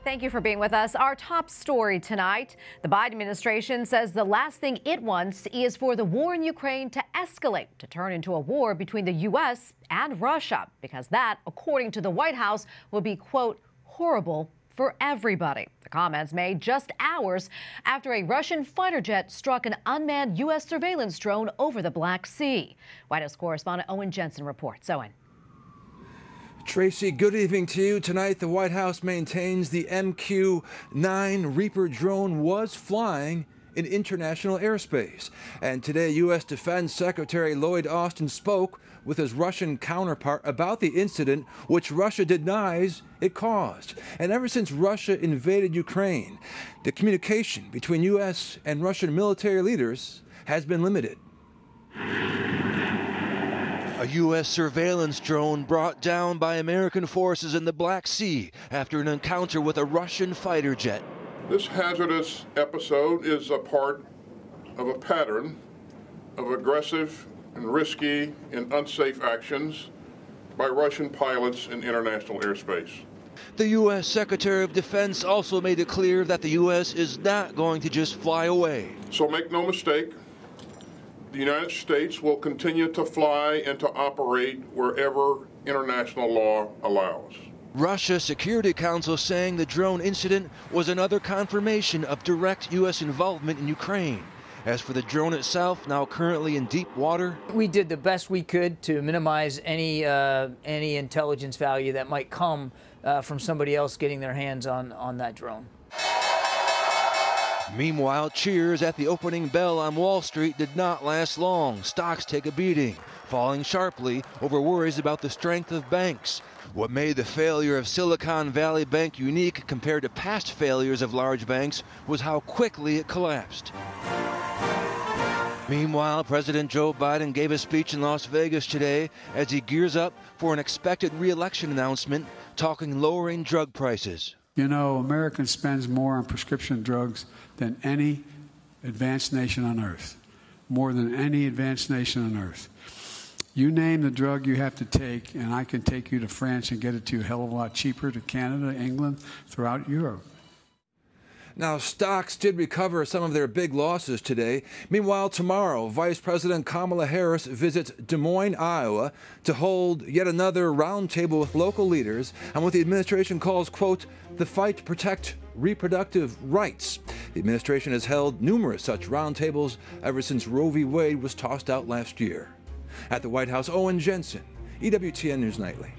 Thank you for being with us. Our top story tonight, the Biden administration says the last thing it wants is for the war in Ukraine to escalate, to turn into a war between the U.S. and Russia, because that, according to the White House, would be, quote, horrible for everybody. The comments made just hours after a Russian fighter jet struck an unmanned U.S. surveillance drone over the Black Sea. White House correspondent Owen Jensen reports. Owen. Tracy, good evening to you. Tonight, the White House maintains the MQ-9 Reaper drone was flying in international airspace. And today, U.S. Defense Secretary Lloyd Austin spoke with his Russian counterpart about the incident, which Russia denies it caused. And ever since Russia invaded Ukraine, the communication between U.S. and Russian military leaders has been limited. A U.S. surveillance drone brought down by American forces in the Black Sea after an encounter with a Russian fighter jet. This hazardous episode is a part of a pattern of aggressive and risky and unsafe actions by Russian pilots in international airspace. The U.S. Secretary of Defense also made it clear that the U.S. is not going to just fly away. So make no mistake, the United States will continue to fly and to operate wherever international law allows. Russia Security Council saying the drone incident was another confirmation of direct U.S. involvement in Ukraine. As for the drone itself, now currently in deep water, we did the best we could to minimize any intelligence value that might come from somebody else getting their hands on that drone. Meanwhile, cheers at the opening bell on Wall Street did not last long. Stocks take a beating, falling sharply over worries about the strength of banks. What made the failure of Silicon Valley Bank unique compared to past failures of large banks was how quickly it collapsed. Meanwhile, President Joe Biden gave a speech in Las Vegas today as he gears up for an expected re-election announcement, talking lowering drug prices. You know, America spends more on prescription drugs than any advanced nation on earth, more than any advanced nation on earth. You name the drug you have to take, and I can take you to France and get it to you a hell of a lot cheaper, to Canada, England, throughout Europe. Now, stocks did recover some of their big losses today. Meanwhile, tomorrow, Vice President Kamala Harris visits Des Moines, Iowa, to hold yet another roundtable with local leaders on what the administration calls, quote, the fight to protect reproductive rights. The administration has held numerous such roundtables ever since Roe v. Wade was tossed out last year. At the White House, Owen Jensen, EWTN News Nightly.